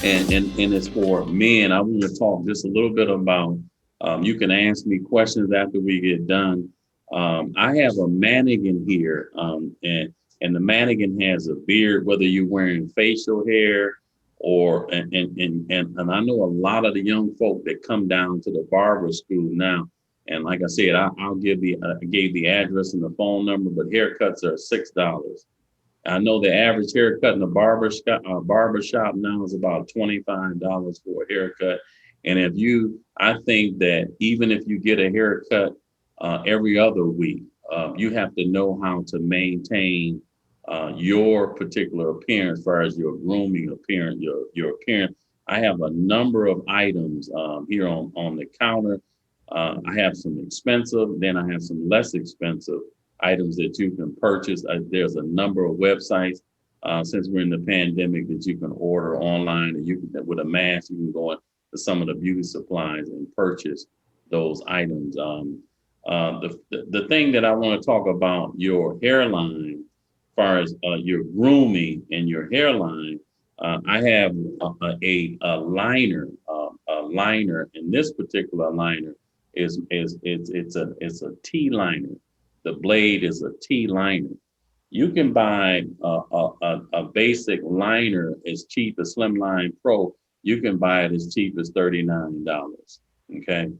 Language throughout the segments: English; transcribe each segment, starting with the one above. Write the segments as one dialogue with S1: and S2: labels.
S1: and it's for men. I want to talk just a little bit about. You can ask me questions after we get done. I have a mannequin here, and the mannequin has a beard, whether you're wearing facial hair or and I know a lot of the young folk that come down to the barber school now. And like I said, I'll give the I gave the address and the phone number, but haircuts are $6. I know the average haircut in a barber shop now is about $25 for a haircut. And I think that even if you get a haircut every other week, you have to know how to maintain your particular appearance, as far as your grooming appearance, your appearance. I have a number of items here on the counter. I have some expensive, then I have some less expensive items that you can purchase. There's a number of websites since we're in the pandemic that you can order online, and you can, with a mask, you can go into some of the beauty supplies and purchase those items. The thing that I want to talk about your hairline, as far as your grooming and your hairline, I have a liner, and this particular liner it's a T liner. The blade is a T liner. You can buy a basic liner as cheap as Slimline Pro. You can buy it as cheap as $39. Okay.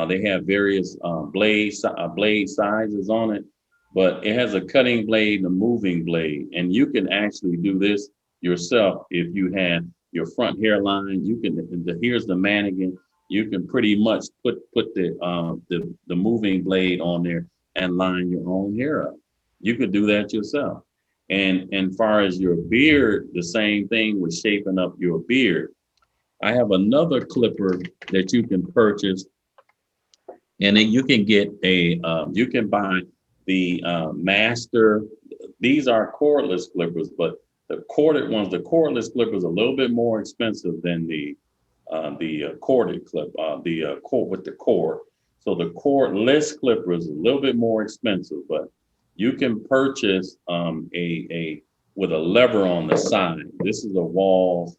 S1: They have various blade sizes on it, but it has a cutting blade and a moving blade, and you can actually do this yourself if you have your front hairline. You can. Here's the mannequin. You can pretty much put the moving blade on there and line your own hair up. You could do that yourself. And far as your beard, the same thing with shaping up your beard. I have another clipper that you can purchase, and then you can get you can buy the master. These are cordless clippers, but the cordless clippers, are a little bit more expensive than the corded clip, the cord with the cord. So the cordless clipper is a little bit more expensive, but you can purchase a with a lever on the side. This is a Walls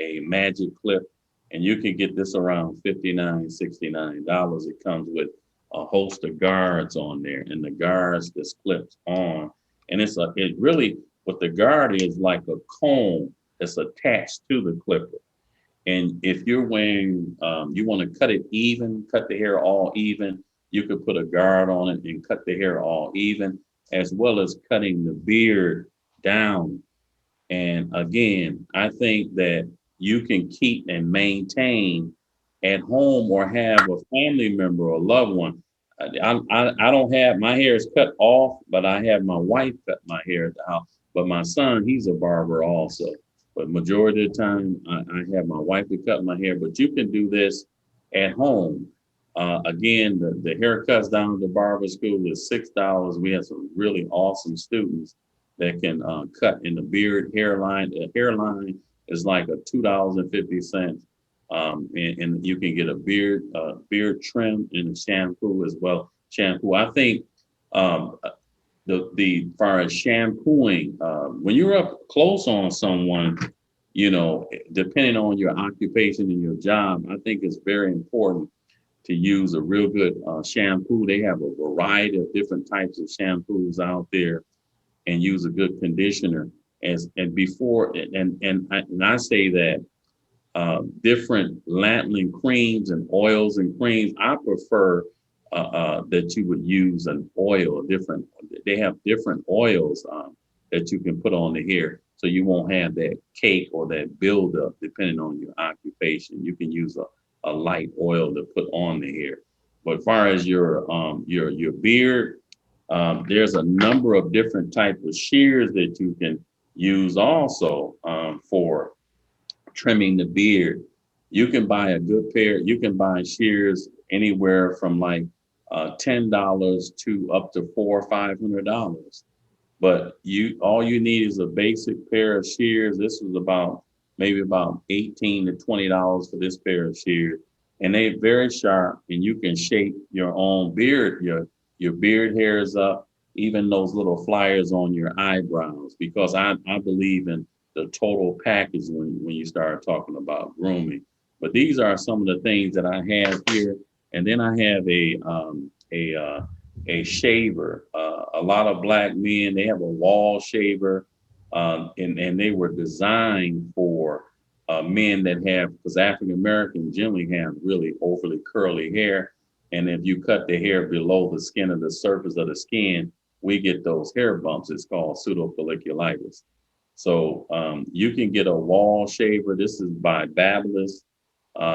S1: a magic clip, and you can get this around $59, $69. It comes with a host of guards on there, and the guards just clips on, and it really, what the guard is, like a comb that's attached to the clipper. And if you're wearing, you want to cut it even, cut the hair all even, you could put a guard on it and cut the hair all even, as well as cutting the beard down. And again, I think that you can keep and maintain at home or have a family member or loved one. I don't have, my hair is cut off, but I have my wife cut my hair at the house. But my son, he's a barber also. But majority of the time, I have my wife to cut my hair. But you can do this at home. Again, the haircuts down at the barber school is $6. We have some really awesome students that can cut in the beard hairline. The hairline is like a $2.50, and you can get a beard trim and a shampoo as well. Shampoo, I think, the far as shampooing, when you're up close on someone, depending on your occupation and your job, I think it's very important to use a real good shampoo. They have a variety of different types of shampoos out there, and use a good conditioner. And I say that different lanolin creams and oils and creams, I prefer that you would use an oil. They have different oils that you can put on the hair, so you won't have that cake or that buildup. Depending on your occupation, you can use a light oil to put on the hair. But as far as your beard, there's a number of different types of shears that you can use also for trimming the beard. You can buy a good pair. You can buy shears anywhere from like $10 to up to $400 or $500. But all you need is a basic pair of shears. This was maybe about $18 to $20 for this pair of shears, and they're very sharp. And you can shape your own beard, your beard hairs up, even those little flyers on your eyebrows, because I believe in the total package when you start talking about grooming. But these are some of the things that I have here, and then I have a shaver. A lot of black men, they have a wall shaver, and they were designed for men that have, because African Americans generally have really overly curly hair, and if you cut the hair below the skin of the surface of the skin, we get those hair bumps. It's called pseudofolliculitis. So you can get a wall shaver. This is by Babyliss.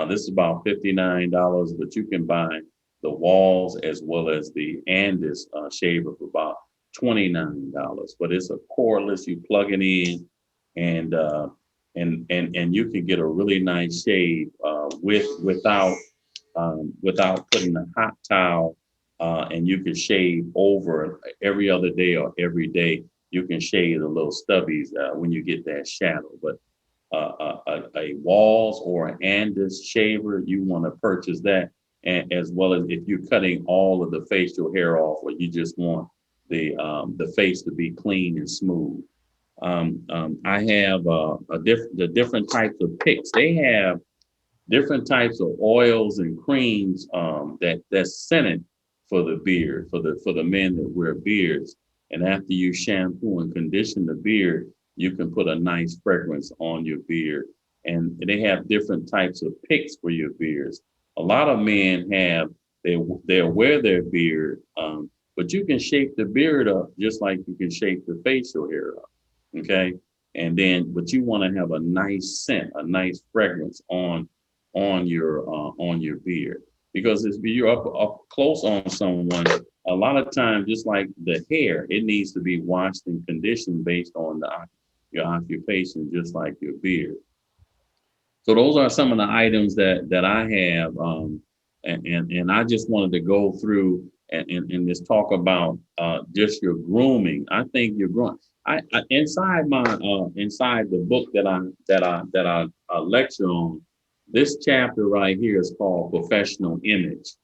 S1: This is about $59, but you can buy the walls as well as the Andis shaver for about $29. But it's a cordless. You plug it in, and and you can get a really nice shave without putting a hot towel, and you can shave over every other day or every day. You can shave the little stubbies when you get that shadow. But a walls or an Andis shaver, you want to purchase that, and as well as if you're cutting all of the facial hair off, or you just want the face to be clean and smooth. I have the different types of picks. They have different types of oils and creams that's scented for the beard, for the men that wear beards. And after you shampoo and condition the beard, you can put a nice fragrance on your beard. And they have different types of picks for your beards. A lot of men have they'll wear their beard, but you can shape the beard up just like you can shape the facial hair up. Okay. And then, but you want to have a nice scent, a nice fragrance on your beard, because if you're up close on someone, a lot of times, just like the hair, it needs to be washed and conditioned based on your occupation, just like your beard. So those are some of the items that I have, and I just wanted to go through and just talk about just your grooming. I think your grooming. I inside inside the book that I lecture on, this chapter right here is called professional image,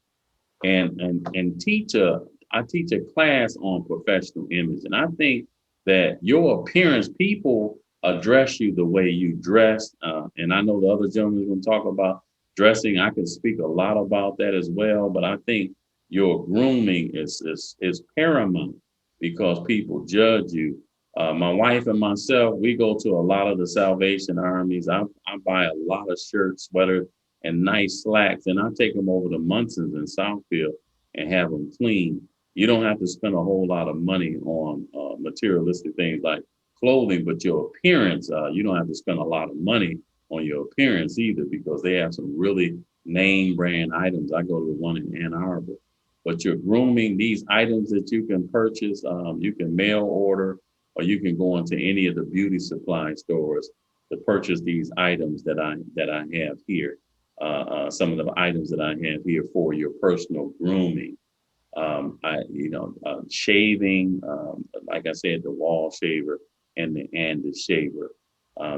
S1: and I teach a class on professional image, and I think that your appearance, people address you the way you dress, and I know the other gentleman is going to talk about dressing. I can speak a lot about that as well, but I think your grooming is paramount because people judge you. My wife and myself, we go to a lot of the Salvation Armies. I buy a lot of shirts, sweaters, and nice slacks, and I take them over to Munson's in Southfield and have them clean. You don't have to spend a whole lot of money on materialistic things like clothing, but your appearance, you don't have to spend a lot of money on your appearance either, because they have some really name brand items. I go to the one in Ann Arbor. But your grooming, these items that you can purchase, you can mail order, or you can go into any of the beauty supply stores to purchase these items that I have here. Some of the items that I have here for your personal grooming. Shaving, like I said, the wall shaver and the shaver.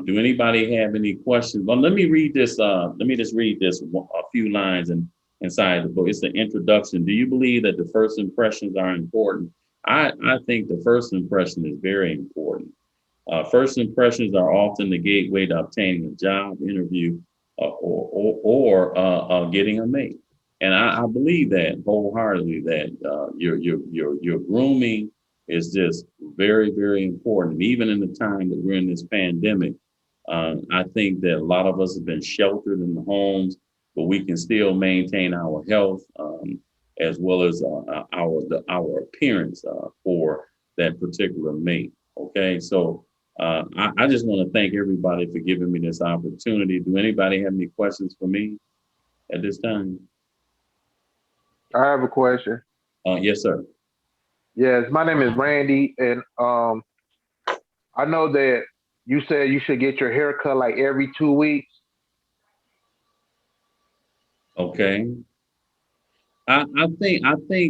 S1: Do anybody have any questions? Well, let me read this. Let me just read this a few lines inside the book. It's the introduction. Do you believe that the first impressions are important? I think the first impression is very important. First impressions are often the gateway to obtaining a job interview or getting a mate. And I believe that wholeheartedly, that your grooming is just very, very important. Even in the time that we're in this pandemic, I think that a lot of us have been sheltered in the homes, but we can still maintain our health, as well as our appearance for that particular mate. Okay, so I just want to thank everybody for giving me this opportunity. Do anybody have any questions for me at this time?
S2: I have a question.
S1: Yes, sir.
S2: Yes, my name is Randy, and I know that you said you should get your hair cut like every 2 weeks.
S1: Okay. I think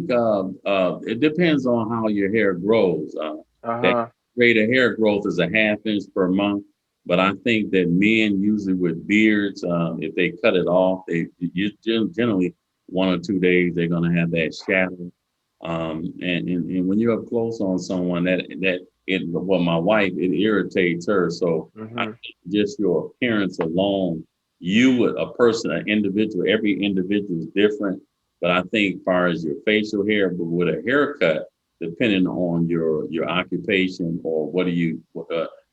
S1: it depends on how your hair grows.
S2: Uh
S1: That
S2: huh.
S1: rate of hair growth is a half inch per month, but I think that men usually with beards, if they cut it off, generally 1 or 2 days they're gonna have that shadow. And when you're up close on someone, well, my wife, it irritates her. So I
S2: Hmm.
S1: think just your appearance alone, you would a person, an individual, every individual is different. But I think as far as your facial hair, but with a haircut, depending on your occupation or what do you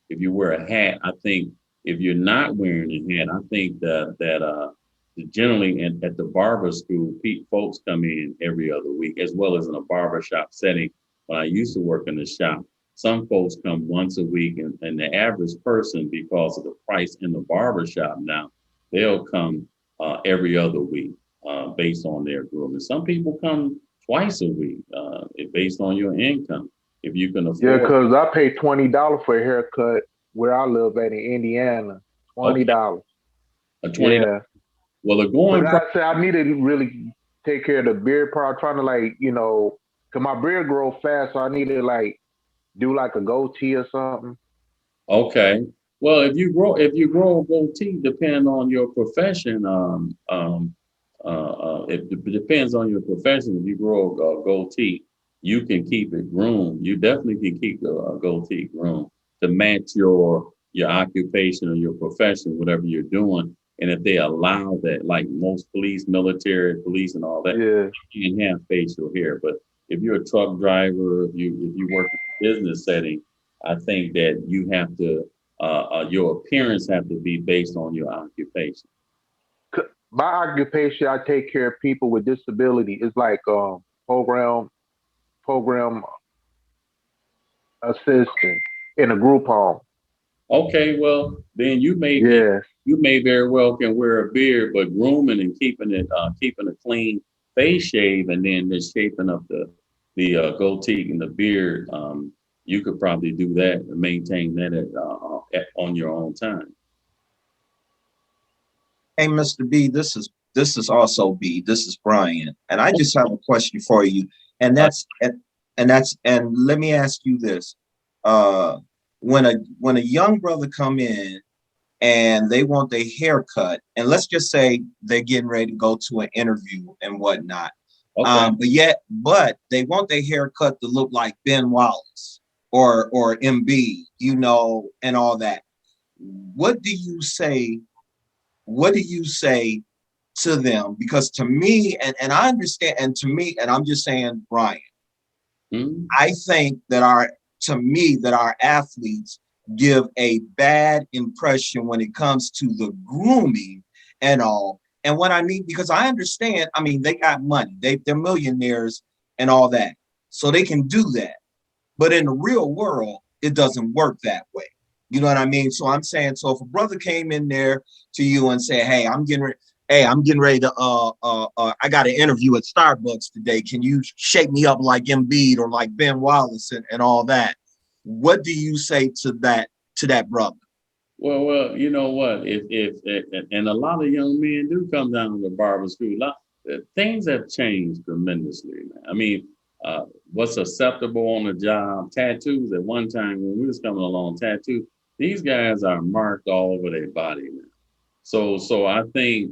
S1: if you wear a hat, I think if you're not wearing a hat, I think that generally at the barber school, folks come in every other week, as well as in a barber shop setting. When I used to work in the shop, some folks come once a week, and the average person, because of the price in the barber shop now, they'll come every other week based on their grooming. Some people come twice a week based on your income. If you can
S2: Yeah,
S1: afford,
S2: cause I pay $20 for a haircut where I live at in Indiana.
S1: okay,
S2: $20.
S1: a $20.
S2: Yeah,
S1: Well, the
S2: but
S1: going price.
S2: I say I need to really take care of the beard part. I'm trying to like, cause my beard grows fast, so I need to like do like a goatee or something.
S1: Okay. Well, if you grow a goatee, depending on your profession, it depends on your profession. If you grow a goatee, you can keep it groomed. You definitely can keep a goatee groomed to match your occupation or your profession, whatever you're doing. And if they allow that, like most police, military, police, and all that,
S2: Yeah.
S1: you can have facial hair. But if you're a truck driver, if you work in a business setting, I think that you have to your appearance have to be based on your occupation.
S2: My occupation, I take care of people with disability. It's like program assistant in a group home.
S1: Okay, well then
S2: Yeah.
S1: you may very well can wear a beard, but grooming and keeping a clean face shave and then just shaping up the goatee and the beard. You could probably do that and maintain that on your own time.
S3: Hey, Mr. B, this is also B. This is Brian, and I just have a question for you, and
S1: Uh,
S3: and let me ask you this: uh, when a young brother come in and they want their hair cut, and let's just say they're getting ready to go to an interview and whatnot,
S1: okay.
S3: but they want their hair cut to look like Ben Wallace or MB, and all that. What do you say? What do you say to them? Because to me, and I understand, and to me, and I'm just saying, Brian,
S1: Hmm.
S3: I think that our athletes give a bad impression when it comes to the grooming and all. And what I mean, because I understand, I mean, they got money, they're millionaires and all that. So they can do that. But in the real world, it doesn't work that way. You know what I mean? So I'm saying, so if a brother came in there to you and said, hey, I'm getting ready to I got an interview at Starbucks today. Can you shape me up like Embiid or like Ben Wallace and all that? What do you say to that brother?
S1: Well, you know what? If and a lot of young men do come down to the barber school. Things have changed tremendously, man. I mean, what's acceptable on the job? Tattoos. At one time when we was coming along, tattoos. These guys are marked all over their body now. So I think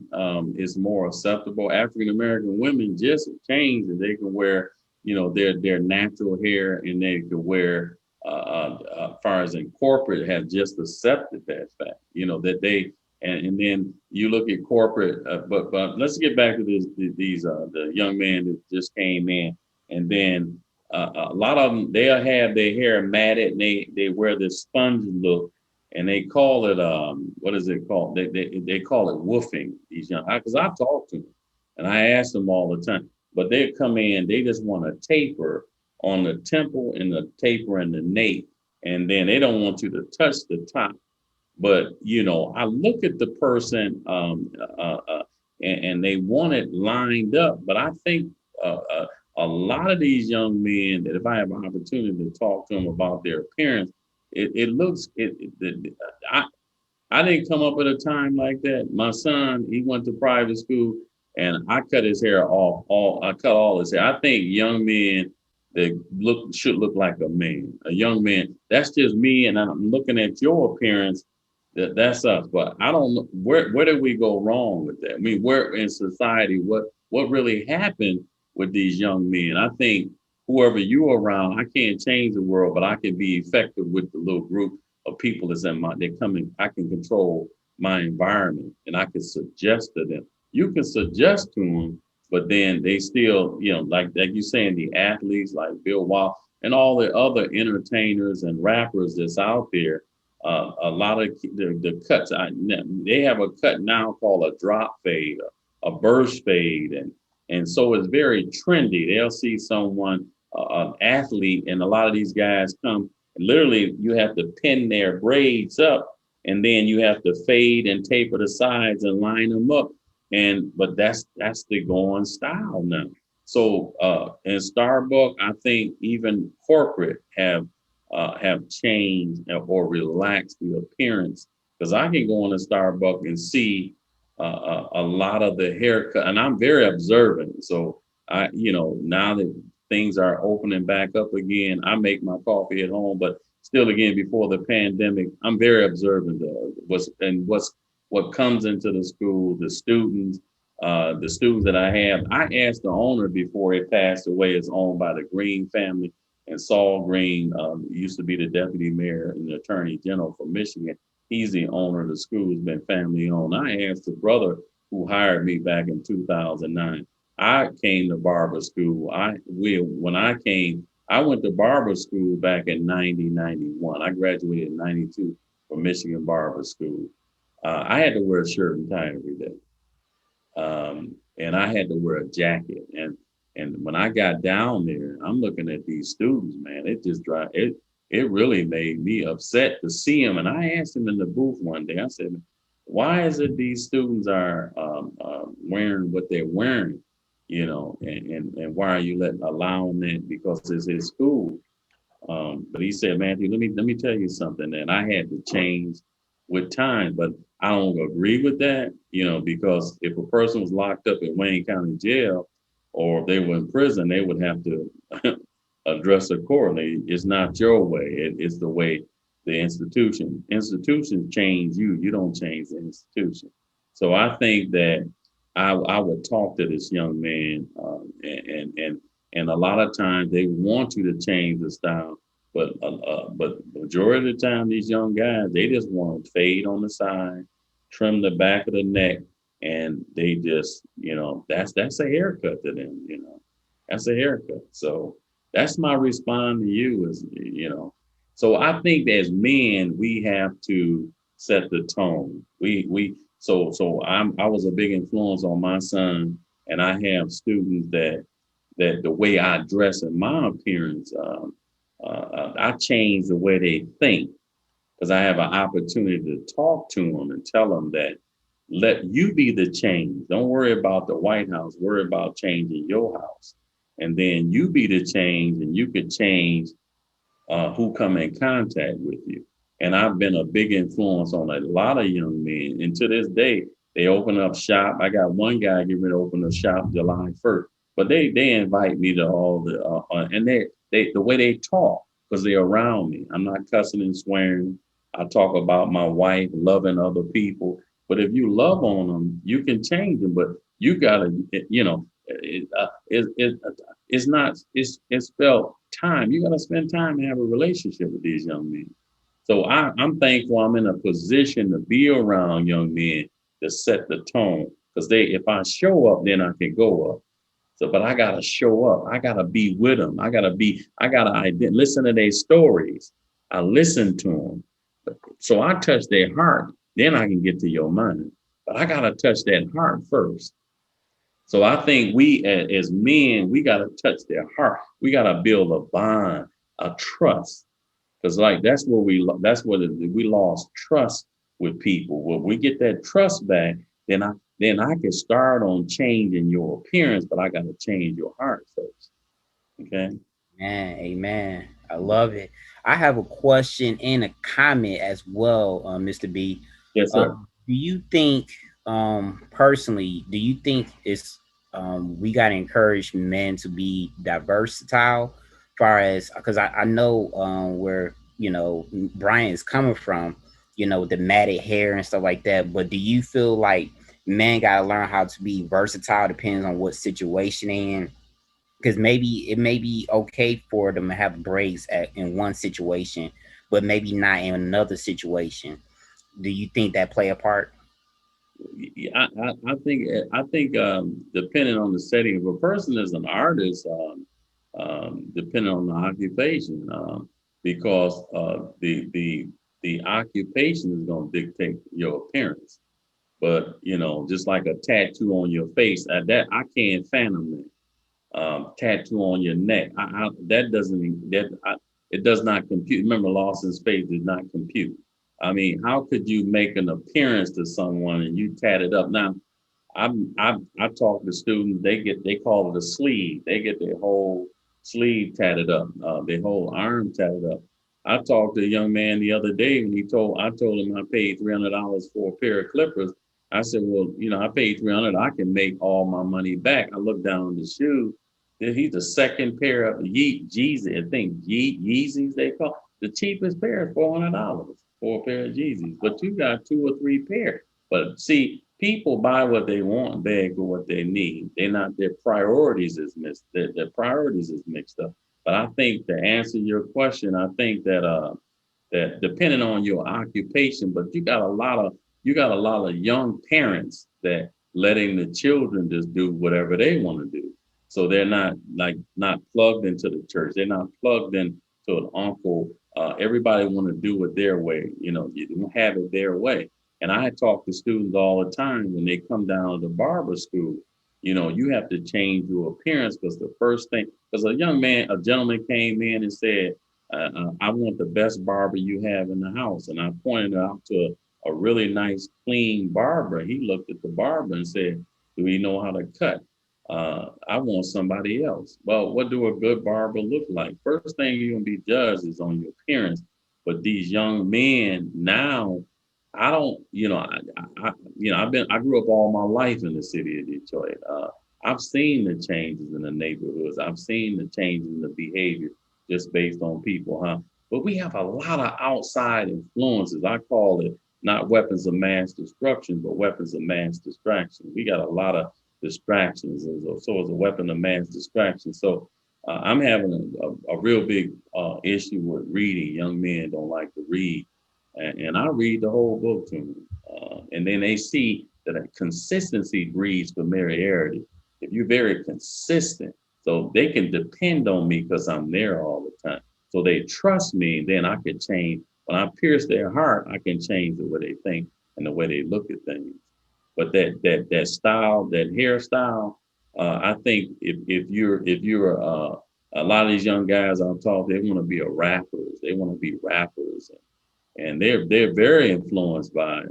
S1: it's more acceptable. African American women just changed that they can wear, their natural hair, and they can wear far as in corporate have just accepted that fact, that they and then you look at corporate, but let's get back to these the young man that just came in, and then a lot of them they'll have their hair matted and they wear this sponge look, and they call it what is it called? They call it woofing. These young because I talk to them and I ask them all the time, but they come in they just want to taper on the temple and the taper and the nape, and then they don't want you to touch the top. But I look at the person, and they want it lined up. But I think a lot of these young men that if I have an opportunity to talk to them about their appearance, it looks I I didn't come up at a time like that. My son, he went to private school, and I cut his hair off. I cut all his hair. I think young men that should look like a man. A young man. That's just me, and I'm looking at your appearance. That's us. But I don't know where did we go wrong with that? I mean, where in society, what really happened with these young men? I think whoever you're around, I can't change the world, but I can be effective with the little group of people that's in my, they come in, I can control my environment and I can suggest to them. You can suggest to them, but then they still, like you saying, the athletes like Bill Wall and all the other entertainers and rappers that's out there. A lot of the cuts, they have a cut now called a drop fade, a burst fade, and so it's very trendy. They'll see someone, an athlete, and a lot of these guys come. And literally, you have to pin their braids up, and then you have to fade and taper the sides and line them up. And but that's the going style now. So in Starbucks, I think even corporate have changed or relaxed the appearance because I can go in a Starbucks and see a lot of the haircut, and I'm very observant. So now that things are opening back up again, I make my coffee at home, but still, again, before the pandemic, I'm very observant of what comes into the school, the students that I have. I asked the owner before he passed away. It's owned by the Green family, and Saul Green used to be the deputy mayor and the attorney general for Michigan. He's the owner of the school. It's been family owned. I asked the brother who hired me back in 2009. I came to barber school. When I came, I went to barber school back in 1991. I graduated in 92 from Michigan Barber School. I had to wear a shirt and tie every day. And I had to wear a jacket. And when I got down there, I'm looking at these students, man. It really made me upset to see them. And I asked him in the booth one day. I said, "Why is it these students are wearing what they're wearing? And why are you allowing that? Because it's his school." But he said, "Matthew, let me tell you something." And I had to change with time, but I don't agree with that, because if a person was locked up in Wayne County Jail or if they were in prison, they would have to address accordingly. It's not your way. It's the way the institutions change you. You don't change the institution. So I think that I would talk to this young man, and a lot of times they want you to change the style, but majority of the time these young guys they just want to fade on the side, trim the back of the neck, and they just that's a haircut to them. That's a haircut. So that's my response to you is So I think as men we have to set the tone. I was a big influence on my son, and I have students that the way I dress and my appearance, I change the way they think because I have an opportunity to talk to them and tell them that let you be the change. Don't worry about the White House. Worry about changing your house, and then you be the change, and you could change who come in contact with you. And I've been a big influence on a lot of young men. And to this day, they open up shop. I got one guy getting ready to open a shop July 1st. But they invite me to all the and they the way they talk because they're around me. I'm not cussing and swearing. I talk about my wife, loving other people. But if you love on them, you can change them. But you gotta, it's not it's spelled time. You gotta spend time and have a relationship with these young men. So I'm thankful I'm in a position to be around young men to set the tone. Because if I show up, then I can go up. So, but I gotta show up. I gotta be with them. I gotta listen to their stories. I listen to them. So I touch their heart. Then I can get to your mind. But I gotta touch that heart first. So I think we as men, we gotta touch their heart. We gotta build a bond, a trust. Because that's where we lost trust with people. When we get that trust back, then I can start on changing your appearance, but I got to change your heart first. Okay.
S4: Man, amen. I love it. I have a question and a comment as well, Mr. B.
S1: Yes, sir.
S4: Do you think, personally, do you think it's we gotta encourage men to be versatile, far as because I know where Brian is coming from, the matted hair and stuff like that. But do you feel like men gotta learn how to be versatile, depends on what situation they're in? because maybe it may be okay for them to have braids in one situation, but maybe not in another situation. Do you think that play a part?
S1: Yeah, I think depending on the setting, if a person is an artist, depending on the occupation, because the occupation is going to dictate your appearance. But just like a tattoo on your face, that I can't fathom that. Tattoo on your neck. That doesn't it does not compute. Remember, Lawson's face did not compute. I mean, how could you make an appearance to someone and you tat it up? Now, I talk to students. They call it a sleeve. They get their whole sleeve tatted up, their whole arm tatted up. I talked to a young man the other day, and I told him I paid $300 for a pair of clippers. I said, well, I paid 300. I can make all my money back. I looked down the shoe. He's the second pair of Yeezy. I think Yeezys they call the cheapest pair is $400 for a pair of Yeezys. But you got two or three pair. But see, people buy what they want, beg for what they need. They're not their priorities is mixed. Their priorities is mixed up. But I think to answer your question, I think that depending on your occupation, but you got a lot of young parents that letting the children just do whatever they want to do. So they're not plugged into the church. They're not plugged into an uncle. Everybody want to do it their way. You don't have it their way. And I talk to students all the time when they come down to barber school. You have to change your appearance because the first thing, because a gentleman came in and said, I want the best barber you have in the house. And I pointed out to a really nice, clean barber. He looked at the barber and said, do he know how to cut? I want somebody else. Well, what do a good barber look like? First thing you're going to be judged is on your appearance. But these young men now, I don't, I grew up all my life in the city of Detroit. I've seen the changes in the neighborhoods. I've seen the changes in the behavior just based on people, huh? But we have a lot of outside influences. I call it not weapons of mass destruction, but weapons of mass distraction. We got a lot of distractions, and so it's a weapon of mass distraction. So I'm having a real big issue with reading. Young men don't like to read, and I read the whole book to them. And then they see that a consistency breeds familiarity. If you're very consistent, so they can depend on me because I'm there all the time. So they trust me, then I can change. When I pierce their heart, I can change the way they think and the way they look at things. But that style, that hairstyle, I think if you're a lot of these young guys I've talked, they want to be a rappers. They want to be rappers, and they're very influenced by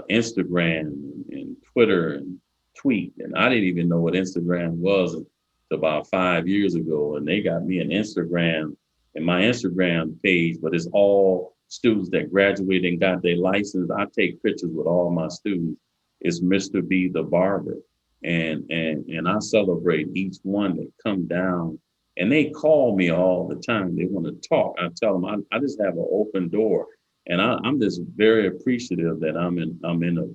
S1: Instagram and Twitter and tweet. And I didn't even know what Instagram was until about 5 years ago. And they got me an Instagram and my Instagram page, but it's all students that graduated and got their license. I take pictures with all my students. It's Mr. B the barber. And I celebrate each one that come down and they call me all the time. They want to talk. I tell them I just have an open door, and I'm just very appreciative that I'm in a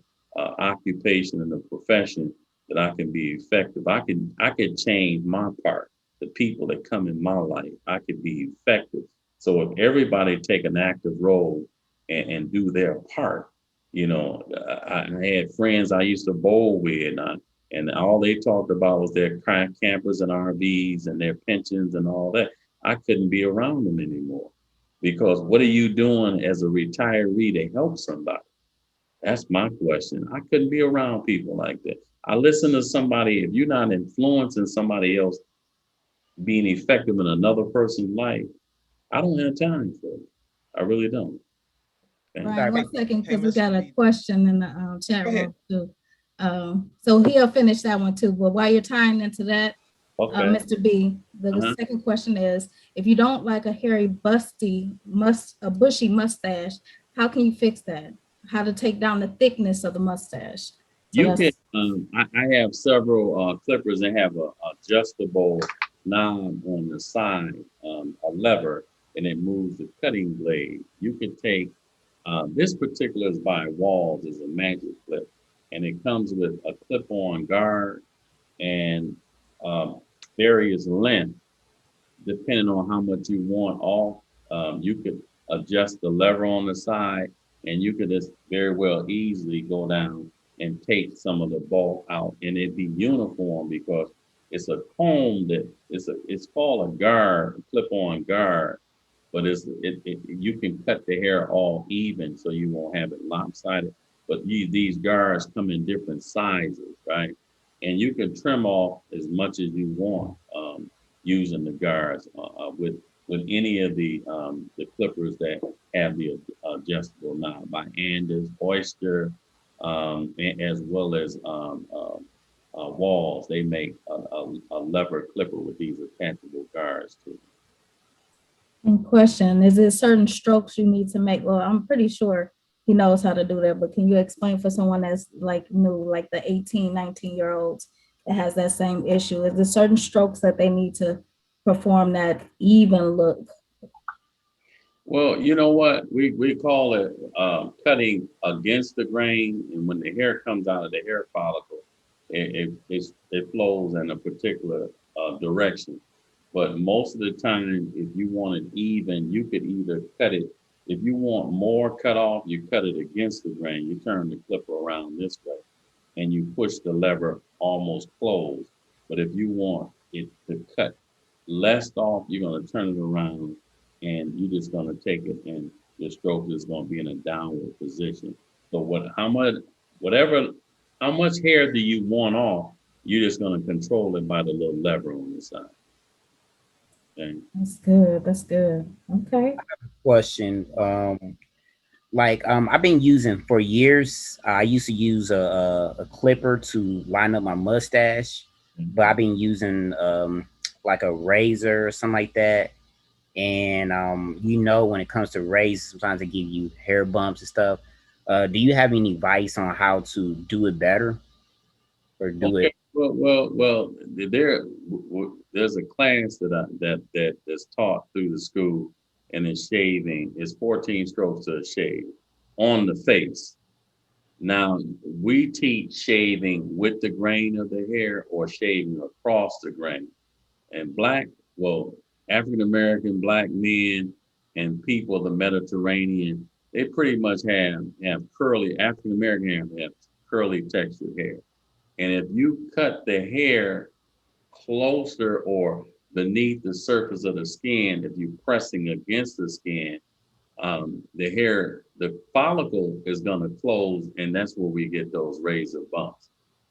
S1: occupation and a profession that I can be effective. I can change my part. The people that come in my life, I could be effective. So if everybody take an active role and do their part, I had friends I used to bowl with, and all they talked about was their campers and RVs and their pensions and all that. I couldn't be around them anymore because what are you doing as a retiree to help somebody? That's my question. I couldn't be around people like that. I listen to somebody, if you're not influencing somebody else being effective in another person's life, I don't have time for it. I really don't. Okay?
S5: Right, one second,
S3: Hey,
S5: because we got
S3: Mr.
S5: a
S3: B.
S5: question in the chat
S3: Go ahead.
S5: room too. So he'll finish that one too, but while you're tying into that,
S1: Okay.
S5: Mr. B, the
S1: Uh-huh.
S5: second question is, if you don't like a hairy, a bushy mustache, how can you fix that? How to take down the thickness of the mustache? So
S1: You can.
S5: that's
S1: I have several clippers that have a adjustable knob on the side, a lever, and it moves the cutting blade. You can take this particular is by Walls, is a magic clip, and it comes with a clip-on guard, and um, various length depending on how much you want off. You could adjust the lever on the side, and you could just very well easily go down and take some of the bulk out, and it'd be uniform because it's a comb that it's called a guard, a clip-on guard, but you can cut the hair all even so you won't have it lopsided. But these guards come in different sizes, right? And you can trim off as much as you want using the guards with any of the clippers that have the adjustable knob by Andis, Oyster, as well as Walls. They make a lever clipper with these attachable guards too.
S5: And question, is it certain strokes you need to make? Well, I'm pretty sure he knows how to do that, but can you explain for someone that's like new, like the 18, 19-year-olds that has that same issue? Is there certain strokes that they need to perform that even look?
S1: Well, you know what? We call it cutting against the grain, and when the hair comes out of the hair follicle, it flows in a particular direction. But most of the time, if you want it even, you could either cut it. If you want more cut off, you cut it against the grain. You turn the clipper around this way, and you push the lever almost closed. But if you want it to cut less off, you're going to turn it around and you're just going to take it and your stroke is going to be in a downward position. So whatever, how much hair do you want off? You're just going to control it by the little lever on the side. Okay.
S5: That's good. That's good. Okay.
S4: Question. I've been using for years. I used to use a clipper to line up my mustache, but I've been using like a razor or something like that. And when it comes to razors, sometimes they give you hair bumps and stuff. Do you have any advice on how to do it better or do
S1: Okay.
S4: it?
S1: Well. There's a class that's taught through the school, and it's shaving. It's 14 strokes to a shave on the face. Now we teach shaving with the grain of the hair or shaving across the grain. And African American black men and people of the Mediterranean, they pretty much have curly African American have curly textured hair. And if you cut the hair closer or beneath the surface of the skin, if you're pressing against the skin, the follicle is going to close, and that's where we get those razor bumps.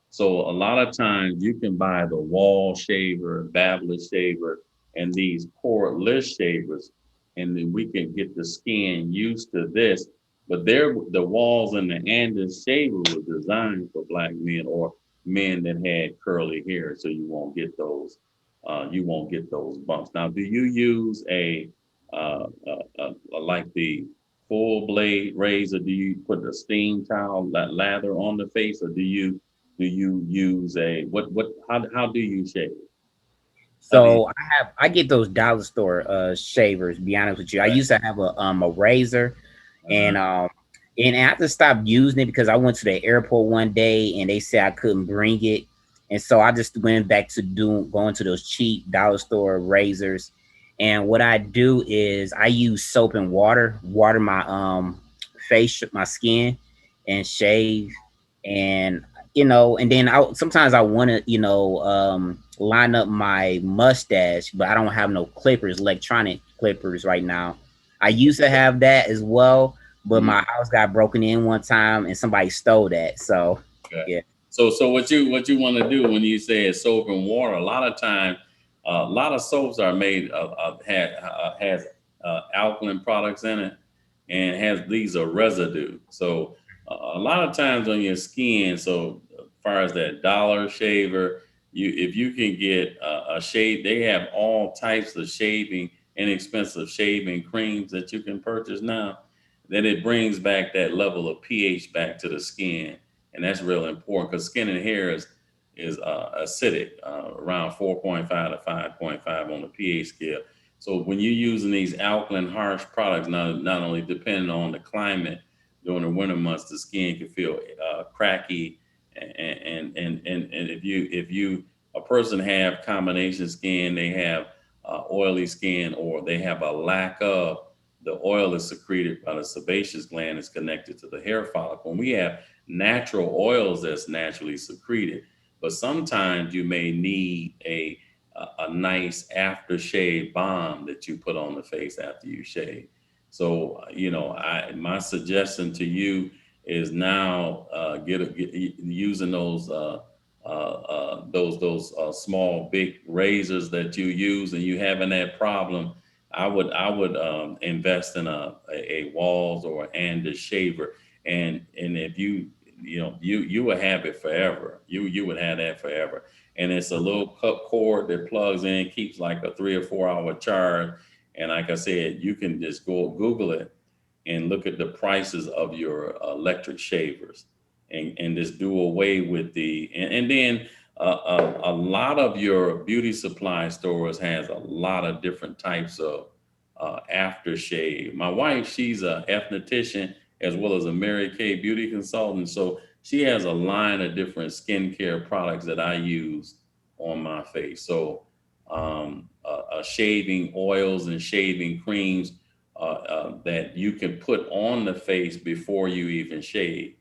S1: So a lot of times you can buy the wall shaver, Babbler shaver, and these cordless shavers, and then we can get the skin used to this. But the walls and the Andis shaver was designed for black men or men that had curly hair, so you won't get those bumps. Now, do you use like the full blade razor? Do you put the steam towel, that lather on the face, or do you use how do you shave? How do you,
S4: So I get those dollar store shavers. Be honest with you, I
S1: right.
S4: used to have a razor,
S1: Uh-huh.
S4: and I had to stop using it because I went to the airport one day and they said I couldn't bring it, and so I just went back to going to those cheap dollar store razors. And what I do is I use soap and water my face, my skin, and shave. And and then sometimes I want to line up my mustache, but I don't have no clippers, electronic clippers right now. I used to have that as well, but
S1: Mhm.
S4: my house got broken in one time and somebody stole that. So
S1: Okay.
S4: yeah.
S1: So what you want to do when you say it's soap and water? A lot of times, a lot of soaps are made has alkaline products in it, and has these are residue. So a lot of times on your skin. So as far as that dollar shaver, if you can get a shave, they have all types of inexpensive shaving creams that you can purchase now. Then it brings back that level of pH back to the skin, and that's real important because skin and hair is acidic, around 4.5 to 5.5 on the pH scale. So when you're using these alkaline, harsh products, not only depending on the climate during the winter months, the skin can feel cracky, and if you a person have combination skin, they have oily skin, or they have a lack of the oil is secreted by the sebaceous gland is connected to the hair follicle. And we have natural oils that's naturally secreted, but sometimes you may need a nice aftershave balm that you put on the face after you shave. So, my suggestion to you is now get using those small big razors that you use, and you having that problem. I would invest in a Walls or Anders shaver, and if you would have it forever. You would have that forever. And it's a little cup cord that plugs in, keeps like a 3 or 4 hour charge. And like I said, you can just go Google it and look at the prices of your electric shavers, and just do away with and then a lot of your beauty supply stores has a lot of different types of aftershave. My wife, she's a esthetician as well as a Mary Kay beauty consultant. So she has a line of different skincare products that I use on my face. So shaving oils and shaving creams that you can put on the face before you even shave.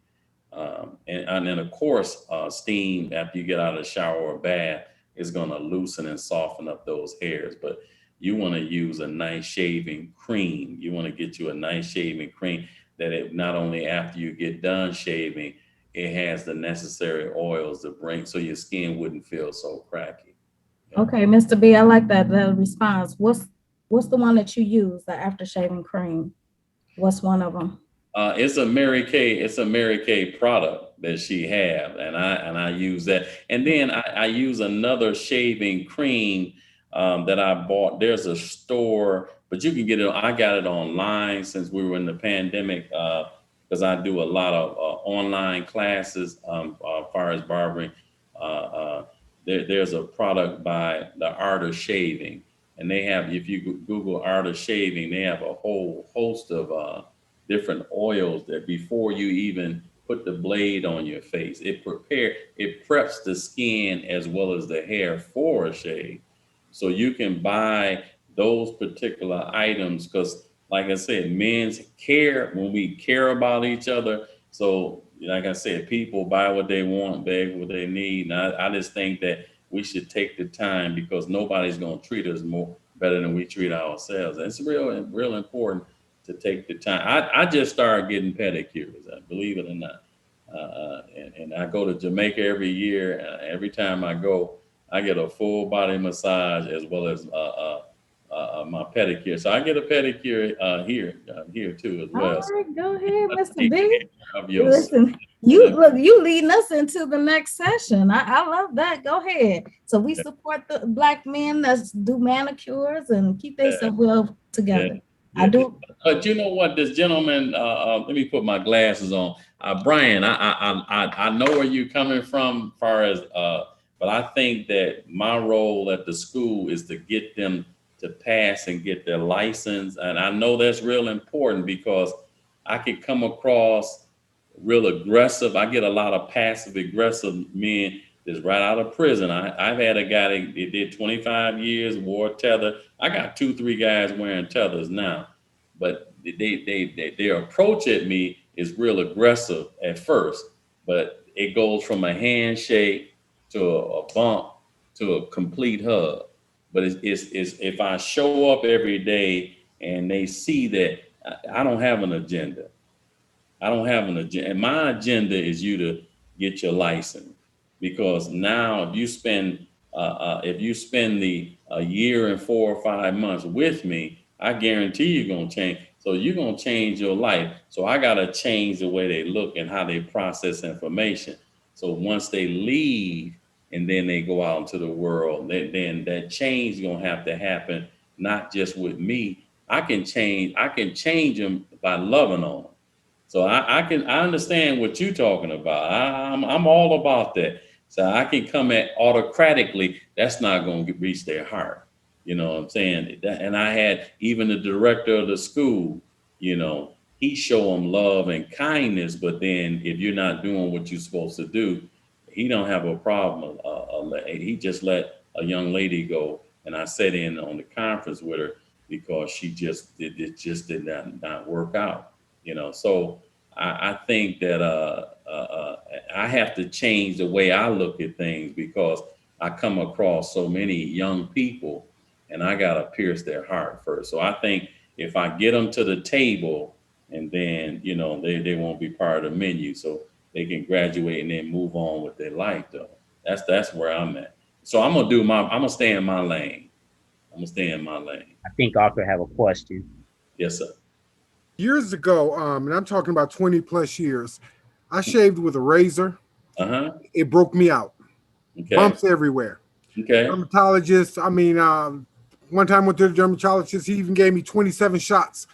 S1: And then, of course, steam after you get out of the shower or bath is going to loosen and soften up those hairs. But you want to use a nice shaving cream. You want to get you a nice shaving cream that it not only after you get done shaving, it has the necessary oils to bring so your skin wouldn't feel so cracky.
S5: Okay, Mr. B, I like that response. What's the one that you use, the after shaving cream? What's one of them?
S1: It's a Mary Kay. It's a Mary Kay product that she have, and I use that. And then I use another shaving cream that I bought. There's a store, but you can get it. I got it online since we were in the pandemic because I do a lot of online classes as far as barbering. There's a product by the Art of Shaving, and they have. If you Google Art of Shaving, they have a whole host of different oils that before you even put the blade on your face, it preps the skin as well as the hair for a shave. So you can buy those particular items because, like I said, men's care when we care about each other. So, like I said, people buy what they want, beg what they need. And I just think that we should take the time because nobody's going to treat us more better than we treat ourselves. And it's real important to take the time. I just started getting pedicures, believe it or not. And I go to Jamaica every year. Every time I go, I get a full body massage as well as my pedicure. So I get a pedicure here too as well.
S5: All right, go ahead, Mr.
S1: Take
S5: B.
S1: care of your
S5: Listen, you leading us into the next session. I love that. Go ahead. So we support the Black men that do manicures and keep themselves well together.
S1: Yeah.
S5: I do.
S1: But you know what, this gentleman. Let me put my glasses on. Brian, I know where you're coming from, as far as. But I think that my role at the school is to get them to pass and get their license, and I know that's real important because I could come across real aggressive. I get a lot of passive aggressive men that's right out of prison. I've had a guy that did 25 years, wore a tether. I got 2-3 guys wearing tethers now, but their approach at me is real aggressive at first, but it goes from a handshake to a bump to a complete hug. But it's if I show up every day and they see that I don't have an agenda. I don't have an agenda. And my agenda is you to get your license, because now if you spend the a year and 4 or 5 months with me, I guarantee you're gonna change. So you're gonna change your life. So I gotta change the way they look and how they process information. So once they leave and then they go out into the world, then that change is gonna have to happen, not just with me. I can change them by loving on them. So I understand what you're talking about. I'm all about that. So I can come at autocratically. That's not going to reach their heart. You know what I'm saying? And I had even the director of the school. He show them love and kindness. But then if you're not doing what you're supposed to do, he don't have a problem. He just let a young lady go, and I sat in on the conference with her because it just did not work out. So I think that I have to change the way I look at things because I come across so many young people, and I gotta pierce their heart first. So I think if I get them to the table, and then they won't be part of the menu, so they can graduate and then move on with their life. Though that's where I'm at. So I'm gonna stay in my lane. I'm gonna stay in my lane.
S4: I think Arthur have a question.
S1: Yes, sir.
S6: Years ago, and I'm talking about 20 plus years, I shaved with a razor.
S1: Uh-huh.
S6: It broke me out.
S1: Okay.
S6: Bumps everywhere.
S1: Okay.
S6: Dermatologist, one time I went to the dermatologist, he even gave me 27 shots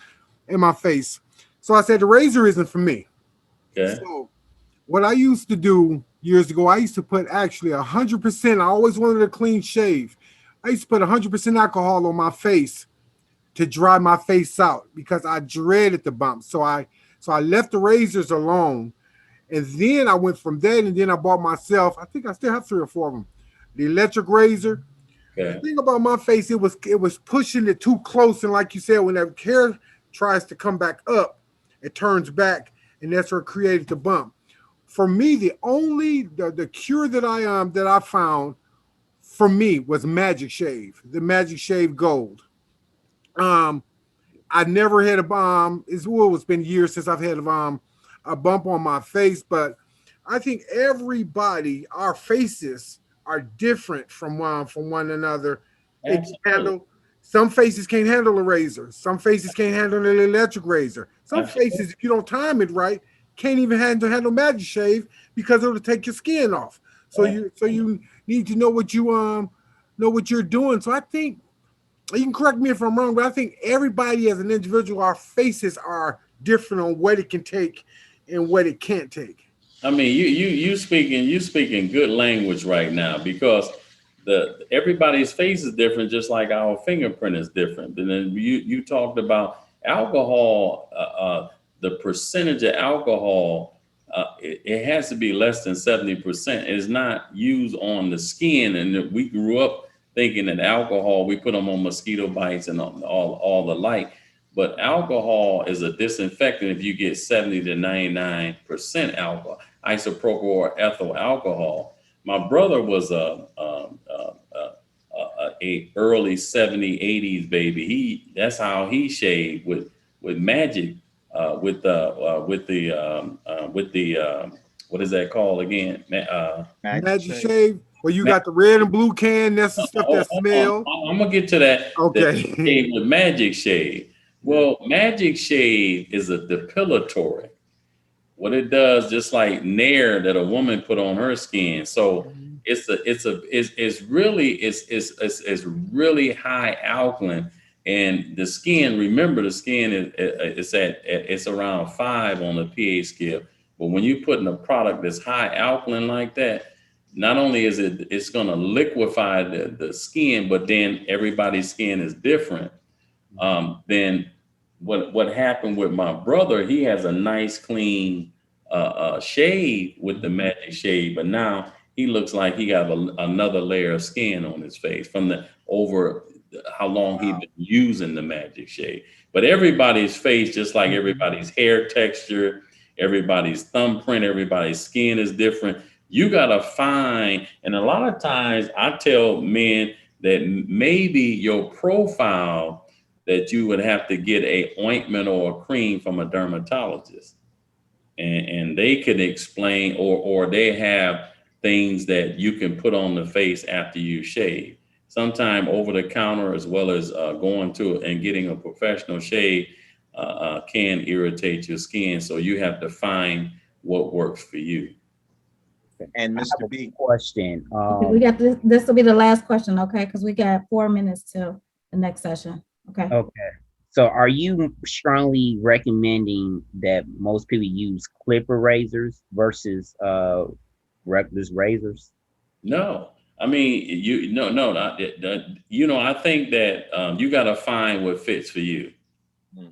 S6: in my face. So I said, the razor isn't for me.
S1: Okay.
S6: So what I used to do years ago, I used to put actually 100%, I always wanted a clean shave. I used to put 100% alcohol on my face to dry my face out because I dreaded the bumps. So I left the razors alone. And then I went from that, and then I bought myself, I think I still have 3 or 4 of them, the electric razor.
S1: Okay.
S6: The thing about my face, it was pushing it too close. And like you said, when that hair tries to come back up, it turns back, and that's what created the bump. For me, the cure that I found for me was Magic Shave, the Magic Shave Gold. I never had a it's been years since I've had a bump on my face, but I think our faces are different from one another. It can handle, some faces can't handle a razor. Some faces can't handle an electric razor. Some faces, if you don't time it right, can't even handle Magic Shave because it'll take your skin off. So you need to know what you're doing. So I think, you can correct me if I'm wrong, but I think everybody as an individual, our faces are different on what it can take and what it can't take.
S1: I mean, you speaking good language right now because everybody's face is different, just like our fingerprint is different. And then you talked about alcohol, the percentage of alcohol, it has to be less than 70%. It's not used on the skin, and we grew up thinking that alcohol, we put them on mosquito bites and all the like. But alcohol is a disinfectant if you get 70 to 99% alcohol, isopropyl or ethyl alcohol. My brother was a early 70s, 80s baby. That's how he shaved with Magic, with the what is that called again?
S6: Magic Shave. Well, you got the red and blue can. That's the stuff that smell.
S1: I'm gonna get to that.
S6: Okay.
S1: That with Magic Shave. Well, Magic Shave is a depilatory. What it does, just like Nair that a woman put on her skin. So it's really high alkaline, and the skin. Remember, the skin it's around 5 on the pH scale. But when you put in a product that's high alkaline like that, not only is it's going to liquefy the skin, but then everybody's skin is different. Then what happened with my brother, he has a nice clean shave with the Magic Shave, but now he looks like he got another layer of skin on his face from over how long he's been using the Magic Shave. But everybody's face, just like everybody's hair texture, everybody's thumbprint, everybody's skin is different. You gotta find, and a lot of times I tell men that maybe your profile, that you would have to get a ointment or a cream from a dermatologist, and they can explain, or they have things that you can put on the face after you shave. Sometime over the counter, as well as going to and getting a professional shave, can irritate your skin. So you have to find what works for you.
S3: And Mr. B.
S4: Question.
S5: Okay, we got this. This will be the last question, okay? Because we got 4 minutes till the next session. Okay.
S4: Okay. So are you strongly recommending that most people use clipper razors versus regular razors?
S1: No, I mean, I think that you got to find what fits for you.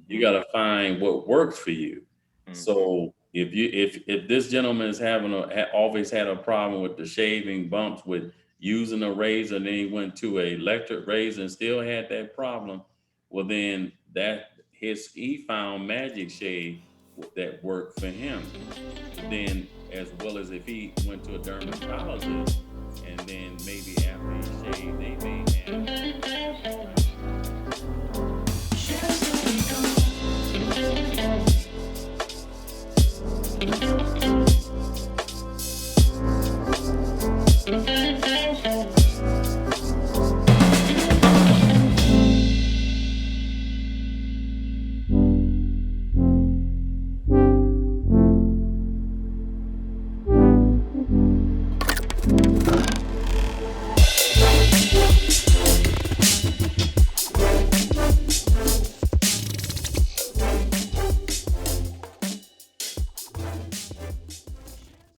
S1: You got to find what works for you. So, if this gentleman is always had a problem with the shaving bumps with using a razor, and then he went to a electric razor and still had that problem, well then he found Magic Shade that worked for him. Then as well as if he went to a dermatologist